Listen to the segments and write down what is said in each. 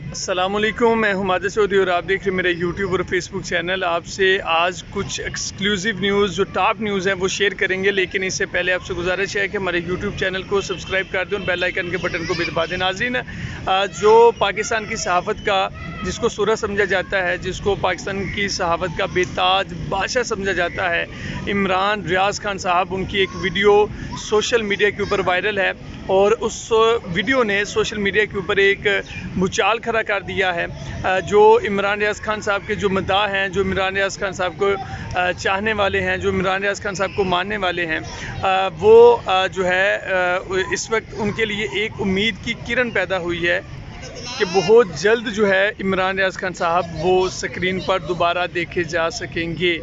अस्सलामुअलैकुम, मैं हूं माजिद चौधरी और आप देख रहे हैं मेरे यूट्यूब और फेसबुक चैनल। आपसे आज कुछ एक्सक्लूसिव न्यूज़ जो टॉप न्यूज़ हैं वो शेयर करेंगे, लेकिन इससे पहले आपसे गुजारिश है कि हमारे यूट्यूब चैनल को सब्सक्राइब कर दें और बेल आइकन के बटन को भी दबा दें। नाज़रीन, जो पाकिस्तान की सहाफ़त का जिसको सूरा समझा जाता है, जिसको पाकिस्तान की सहाफ़त का बेताज बादशाह समझा जाता है, इमरान रियाज़ खान साहब, उनकी एक वीडियो सोशल मीडिया के ऊपर वायरल है और उस वीडियो ने सोशल मीडिया के ऊपर एक भूचाल खड़ा कर दिया है। जो इमरान रियाज़ खान साहब के जो मदाह हैं, जो इमरान रियाज़ खान साहब को चाहने वाले हैं, जो इमरान रियाज़ खान साहब को मानने वाले हैं, वो जो है इस वक्त उनके लिए एक उम्मीद की किरण पैदा हुई है कि बहुत जल्द जो है इमरान रियाज़ खान साहब वो स्क्रीन पर दोबारा देखे जा सकेंगे।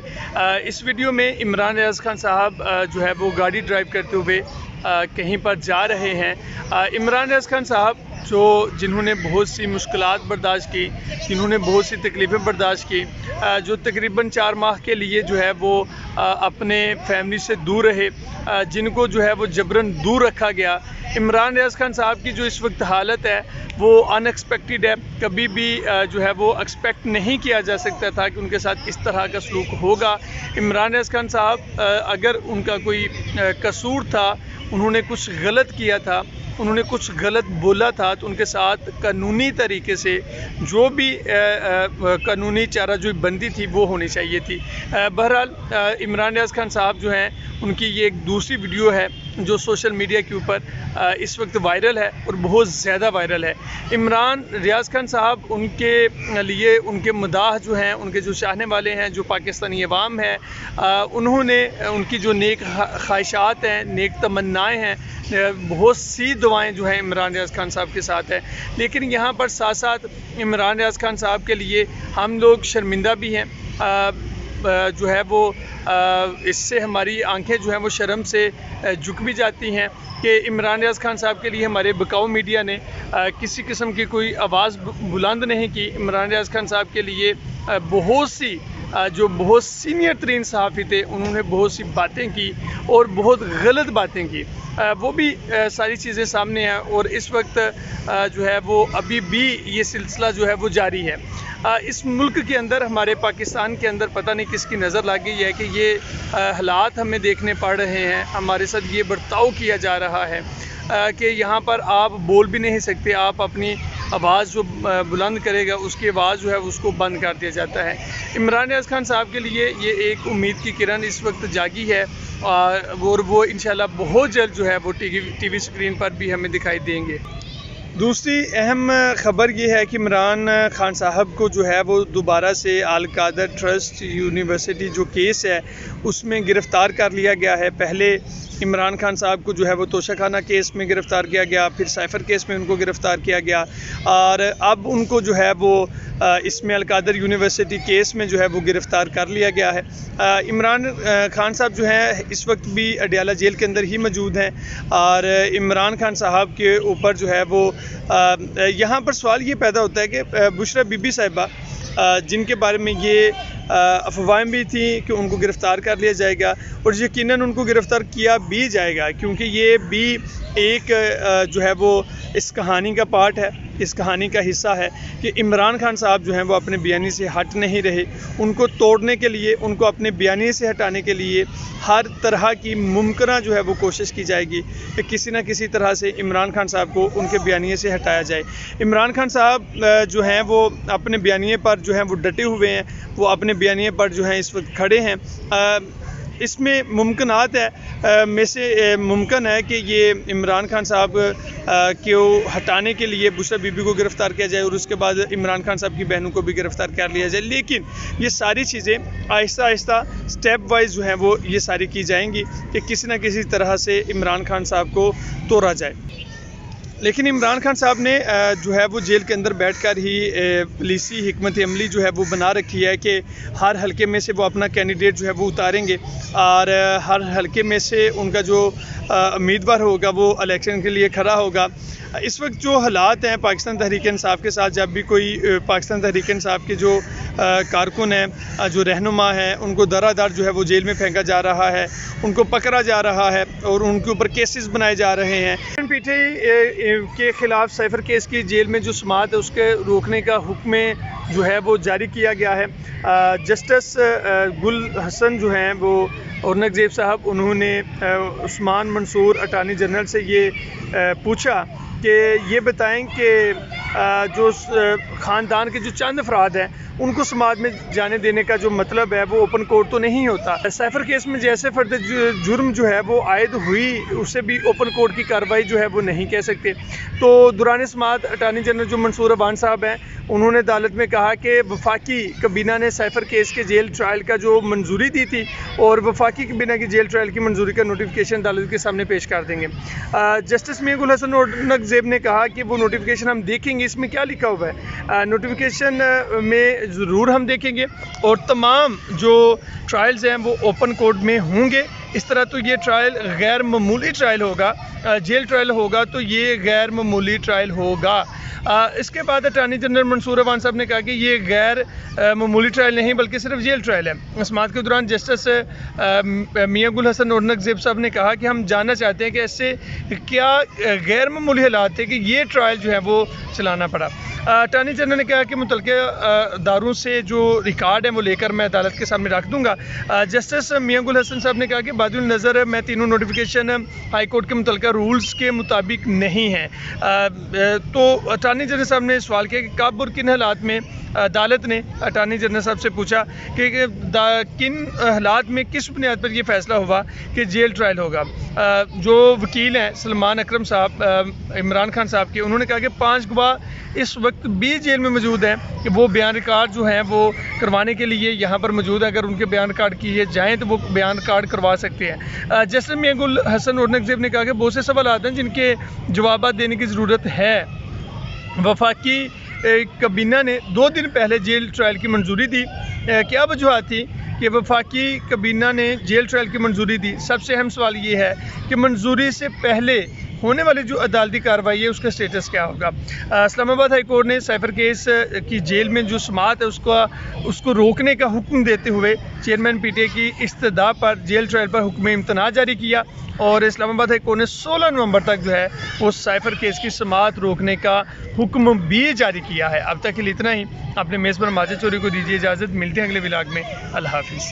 इस वीडियो में इमरान रियाज़ खान साहब जो है वो गाड़ी ड्राइव करते हुए कहीं पर जा रहे हैं। इमरान रियाज़ खान साहब जिन्होंने बहुत सी मुश्किलात बर्दाश्त की, जिन्होंने बहुत सी तकलीफ़ें बर्दाश्त की, जो तकरीबन 4 माह के लिए जो है वो अपने फैमिली से दूर रहे, जिनको जो है वो जबरन दूर रखा गया। इमरान रियाज़ खान साहब की जो इस वक्त हालत है वो अनएक्सपेक्टेड है। कभी भी जो है वो एक्सपेक्ट नहीं किया जा सकता था कि उनके साथ इस तरह का सलूक होगा। इमरान रियाज़ खान साहब अगर उनका कोई कसूर था, उन्होंने कुछ गलत किया था, उन्होंने कुछ गलत बोला था, तो उनके साथ कानूनी तरीके से जो भी कानूनी चाराजोई बनती थी वो होनी चाहिए थी। बहरहाल इमरान रियाज़ खान साहब जो हैं, उनकी ये एक दूसरी वीडियो है जो सोशल मीडिया के ऊपर इस वक्त वायरल है और बहुत ज़्यादा वायरल है। इमरान रियाज़ खान साहब, उनके लिए उनके मदाह जो हैं, उनके जो चाहने वाले हैं, जो पाकिस्तानी अवाम है, उन्होंने उनकी जो नेक ख्वाहिशात हैं, नेक तमन्नाएँ हैं, बहुत सी दुआएं जो हैं इमरान रियाज़ खान साहब के साथ है। लेकिन यहाँ पर साथ साथ इमरान रियाज़ खान साहब के लिए हम लोग शर्मिंदा भी हैं। जो है वो इससे हमारी आंखें जो हैं वो शर्म से झुक भी जाती हैं कि इमरान रियाज़ खान साहब के लिए हमारे बकाऊ मीडिया ने किसी किस्म की कोई आवाज़ बुलंद नहीं की। इमरान रियाज़ खान साहब के लिए बहुत सी जो बहुत सीनियर तरीन सहाफ़ी थे, उन्होंने बहुत सी बातें की और बहुत गलत बातें की। वो भी सारी चीज़ें सामने हैं और इस वक्त जो है वो अभी भी ये सिलसिला जो है वो जारी है। इस मुल्क के अंदर, हमारे पाकिस्तान के अंदर पता नहीं किसकी नज़र लग गई है कि ये हालात हमें देखने पड़ रहे हैं, हमारे साथ ये बर्ताव किया जा रहा है कि यहाँ पर आप बोल भी नहीं सकते, आप अपनी आवाज़ जो बुलंद करेगा उसकी आवाज़ जो है उसको बंद कर दिया जाता है। इमरान रियाज़ खान साहब के लिए ये एक उम्मीद की किरण इस वक्त जागी है और वो इंशाल्लाह बहुत जल्द जो है वो टीवी स्क्रीन पर भी हमें दिखाई देंगे। दूसरी अहम ख़बर ये है कि इमरान खान साहब को जो है वो दोबारा से अल कादर ट्रस्ट यूनिवर्सिटी जो केस है उसमें गिरफ़्तार कर लिया गया है। पहले इमरान खान साहब को जो है वो तोशाखाना केस में गिरफ़्तार किया गया, फिर साइफ़र केस में उनको गिरफ़्तार किया गया और अब उनको जो है वो इसमें अल कादर यूनिवर्सिटी केस में जो है वो गिरफ़्तार कर लिया गया है। इमरान खान साहब जो हैं इस वक्त भी अडियाला जेल के अंदर ही मौजूद हैं और इमरान खान साहब के ऊपर जो है वो यहाँ पर सवाल ये पैदा होता है कि बुशरा बीबी साहिबा, जिनके बारे में ये अफवाहें भी थी कि उनको गिरफ़्तार कर लिया जाएगा और यकीनन उनको गिरफ़्तार किया भी जाएगा, क्योंकि ये भी एक जो है वो इस कहानी का पार्ट है, इस कहानी का हिस्सा है कि इमरान खान साहब जो हैं वो अपने बयानी से हट नहीं रहे। उनको तोड़ने के लिए, उनको अपने बयानी से हटाने के लिए हर तरह की मुमकिन जो है वो कोशिश की जाएगी कि किसी न किसी तरह से इमरान खान साहब को उनके बयानी से हटाया जाए। इमरान खान साहब जो हैं वो अपने बयानी पर जो हैं वो डटे हुए हैं, वो अपने बयानी पर जो हैं इस वक्त खड़े हैं। इसमें मुमकिनात है में से मुमकिन है कि ये इमरान खान साहब को हटाने के लिए बुशरा बीबी को गिरफ़्तार किया जाए और उसके बाद इमरान खान साहब की बहनों को भी गिरफ़्तार कर लिया जाए। लेकिन ये सारी चीज़ें आहिस्ता आहिस्ता स्टेप वाइज जो हैं वो ये सारी की जाएंगी कि किसी न किसी तरह से इमरान खान साहब को तोड़ा जाए। लेकिन इमरान खान साहब ने जो है वो जेल के अंदर बैठकर ही पुलिसी हिकमत अमली जो है वो बना रखी है कि हर हलके में से वो अपना कैंडिडेट जो है वो उतारेंगे और हर हलके में से उनका जो उम्मीदवार होगा वो इलेक्शन के लिए खड़ा होगा। इस वक्त जो हालात हैं पाकिस्तान तहरीक इंसाफ के साथ, जब भी कोई पाकिस्तान तहरीक इंसाफ के जो कारकुन हैं, जो रहनुमा हैं, उनको दर जो है वो जेल में फेंका जा रहा है, उनको पकड़ा जा रहा है और उनके ऊपर केसेस बनाए जा रहे हैं। पीटीआई के ख़िलाफ़ साइफ़र केस की जेल में जो समाअत है उसके रोकने का हुक्म जो है वो जारी किया गया है। जस्टिस गुल हसन जो हैं वो औरंगज़ेब साहब, उन्होंने उस्मान मंसूर अटार्नी जनरल से ये पूछा कि ये बताएं कि जो ख़ानदान के जो चंद अफराद हैं उनको समाज में जाने देने का जो मतलब है वो ओपन कोर्ट तो नहीं होता। साइफ़र केस में जैसे फ़र्द जुर्म जो है वो आयद हुई, उसे भी ओपन कोर्ट की कार्रवाई जो है वो नहीं कह सकते। तो दौरान समाअत अटार्नी जनरल जो मंसूर अबान साहब हैं, उन्होंने अदालत में कहा कि वफाकी कबीना ने साइफ़र केस के जेल ट्रायल का जो मंजूरी दी थी और वफाकी कबीना की जेल ट्रायल की मंजूरी का नोटिफिकेशन अदालत के सामने पेश कर देंगे। जस्टिस मियां गुल हसन औरंगज़ेब ने कहा कि वो नोटिफिकेशन हम देखेंगे, इसमें क्या लिखा हुआ है। नोटिफिकेशन में ज़रूर हम देखेंगे और तमाम जो ट्रायल्स हैं वो ओपन कोर्ट में होंगे। इस तरह तो ये ट्रायल गैर मामूली ट्रायल होगा, जेल ट्रायल होगा तो ये गैर मामूली ट्रायल होगा। इसके बाद अटार्नी जनरल मंसूर अबान साहब ने कहा कि ये गैर मामूली ट्रायल नहीं बल्कि सिर्फ जेल ट्रायल है। समाअत के दौरान जस्टिस मियां गुल हसन औरंगज़ेब साहब ने कहा कि हम जानना चाहते हैं कि ऐसे क्या गैर मामूली हालात थे कि ये ट्रायल जो है वो चलाना पड़ा। अटार्नी जनरल ने कहा कि मुतल्लिक़ा दारों से जो रिकॉर्ड है वो लेकर मैं अदालत के सामने रख दूँगा। जस्टिस मियां गुल हसन साहब ने कहा कि बादुल नज़र मैं तीनों नोटिफिकेशन हाई कोर्ट के मुतल्लिक़ा रूल्स के मुताबिक नहीं हैं। तो अटार्नी जनरल साहब ने सवाल किया कि कब और किन हालात में अदालत ने अटार्नी जनरल साहब से पूछा कि किन हालात में किस बुनियाद पर यह फ़ैसला हुआ कि जेल ट्रायल होगा। जो वकील हैं सलमान अकरम साहब इमरान खान साहब के, उन्होंने कहा कि 5 गवाह इस वक्त भी जेल में मौजूद हैं कि वो बयान रिकॉर्ड जो हैं वो करवाने के लिए यहाँ पर मौजूद है। अगर उनके बयान रिकॉर्ड किए जाएँ तो वो बयान रिकॉर्ड करवा सकते हैं। जस्टिस मियां गुल हसन औरंगज़ेब ने कहा कि बहुत से सवाल आते हैं जिनके जवाब देने की ज़रूरत है। वफाकी कबीना ने 2 दिन पहले जेल ट्रायल की मंजूरी दी। क्या वजूहत थी कि वफाकी कबीना ने जेल ट्रायल की मंजूरी दी? सबसे अहम सवाल ये है कि मंजूरी से पहले होने वाली जो अदालती कार्रवाई है उसका स्टेटस क्या होगा। इस्लामाबाद हाई कोर्ट ने साइफ़र केस की जेल में जो समाअत है उसको रोकने का हुक्म देते हुए चेयरमैन PTA की इस्तदा पर जेल ट्रायल पर हुक्म इम्तना जारी किया और इस्लामाबाद हाई कोर्ट ने 16 नवंबर तक जो है वो साइफ़र केस की समाअत रोकने का हुक्म भी जारी किया है। अब तक के लिए इतना ही। अपने मेज़बान माजिद चौधरी को दीजिए इजाज़त। मिलते हैं अगले व्लॉग में। अल्लाह हाफ़िज़।